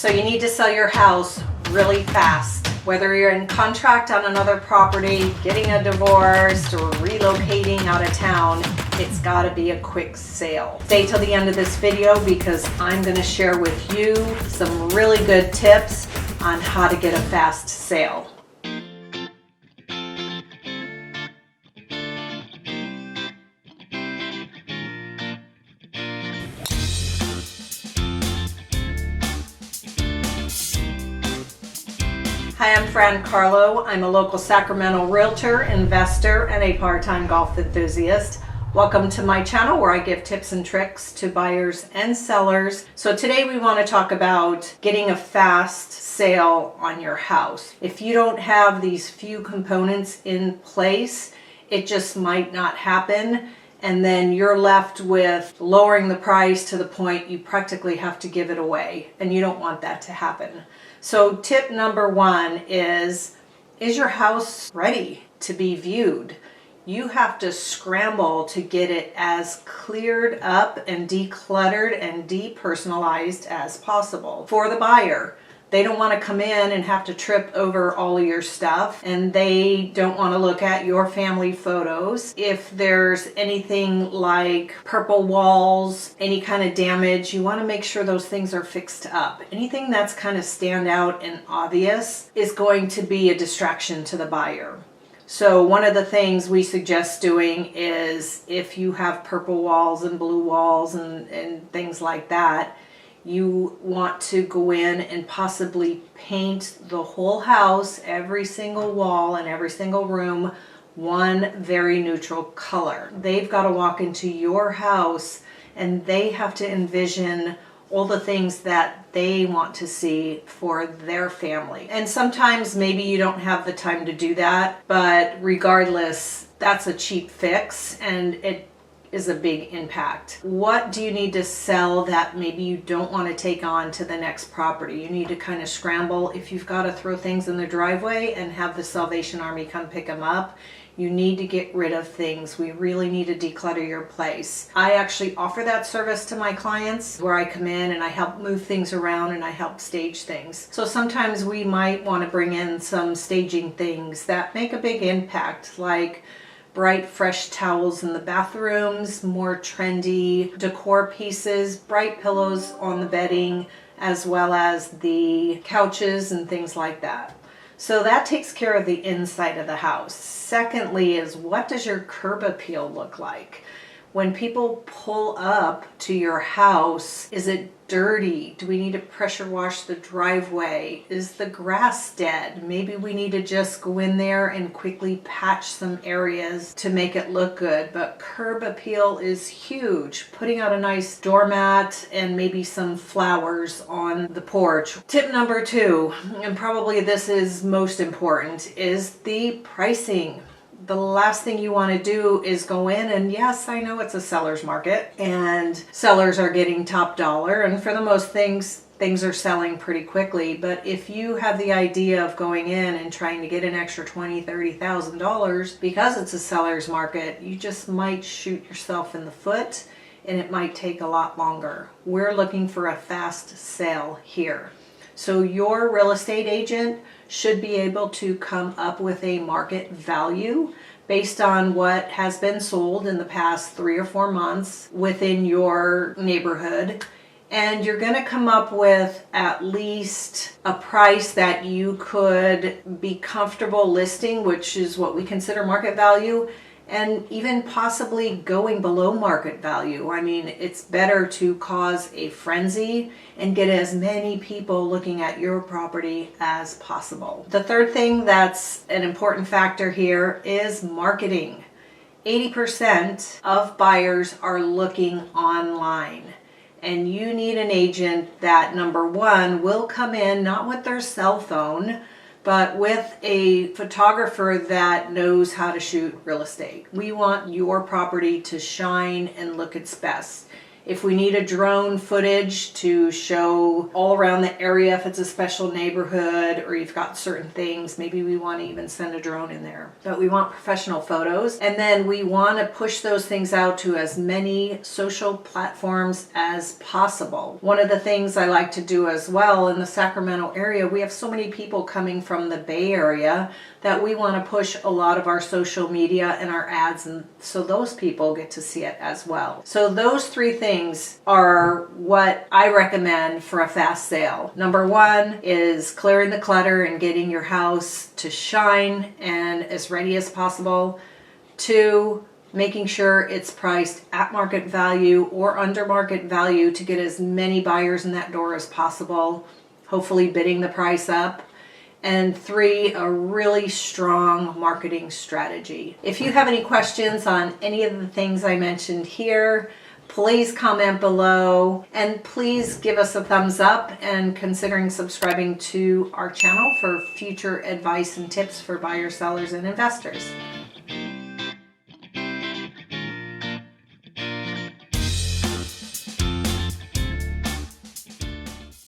So you need to sell your house really fast. Whether you're in contract on another property, getting a divorce, or relocating out of town, it's gotta be a quick sale. Stay till the end of this video because I'm gonna share with you some really good tips on how to get a fast sale. Hi, I'm Fran Carlo. I'm a local Sacramento realtor, investor, and a part-time golf enthusiast. Welcome to my channel where I give tips and tricks to buyers and sellers. So today we want to talk about getting a fast sale on your house. If you don't have these few components in place, it just might not happen. And then you're left with lowering the price to the point you practically have to give it away. And you don't want that to happen. So tip number one is your house ready to be viewed? You have to scramble to get it as cleared up and decluttered and depersonalized as possible for the buyer. They don't want to come in and have to trip over all of your stuff, and they don't want to look at your family photos. If there's anything like purple walls, any kind of damage, you want to make sure those things are fixed up. Anything that's kind of stand out and obvious is going to be a distraction to the buyer. So one of the things we suggest doing is if you have purple walls and blue walls and things like that, you want to go in and possibly paint the whole house, every single wall and every single room, one very neutral color. They've got to walk into your house and they have to envision all the things that they want to see for their family. And sometimes maybe you don't have the time to do that, but regardless, that's a cheap fix and it is a big impact. What do you need to sell that maybe you don't want to take on to the next property? You need to kind of scramble. If you've got to throw things in the driveway and have the Salvation Army come pick them up, you need to get rid of things. We really need to declutter your place. I actually offer that service to my clients where I come in and I help move things around and I help stage things. So sometimes we might want to bring in some staging things that make a big impact, like bright fresh towels in the bathrooms, more trendy decor pieces, bright pillows on the bedding, as well as the couches and things like that. So that takes care of the inside of the house. Secondly is, what does your curb appeal look like? When people pull up to your house, is it dirty? Do we need to pressure wash the driveway? Is the grass dead? Maybe we need to just go in there and quickly patch some areas to make it look good. But curb appeal is huge. Putting out a nice doormat and maybe some flowers on the porch. Tip number two, and probably this is most important, is the pricing. The last thing you want to do is go in, and yes, I know it's a seller's market and sellers are getting top dollar, and for the most things are selling pretty quickly. But if you have the idea of going in and trying to get an extra $20,000, $30,000 because it's a seller's market, you just might shoot yourself in the foot and it might take a lot longer. We're looking for a fast sale here. So your real estate agent should be able to come up with a market value based on what has been sold in the past 3 or 4 months within your neighborhood. And you're going to come up with at least a price that you could be comfortable listing, which is what we consider market value, and even possibly going below market value. I mean, it's better to cause a frenzy and get as many people looking at your property as possible. The third thing that's an important factor here is marketing. 80% of buyers are looking online. And you need an agent that, number one, will come in not with their cell phone, but with a photographer that knows how to shoot real estate. We want your property to shine and look its best. If we need a drone footage to show all around the area, if it's a special neighborhood or you've got certain things, maybe we want to even send a drone in there. But we want professional photos, and then we want to push those things out to as many social platforms as possible. One of the things I like to do as well in the Sacramento area, we have so many people coming from the Bay Area that we want to push a lot of our social media and our ads, and so those people get to see it as well. So those three things are what I recommend for a fast sale. Number one is clearing the clutter and getting your house to shine and as ready as possible. Two, making sure it's priced at market value or under market value to get as many buyers in that door as possible, hopefully bidding the price up. And three, a really strong marketing strategy. If you have any questions on any of the things I mentioned here, please comment below, and please give us a thumbs up and considering subscribing to our channel for future advice and tips for buyers, sellers, and investors.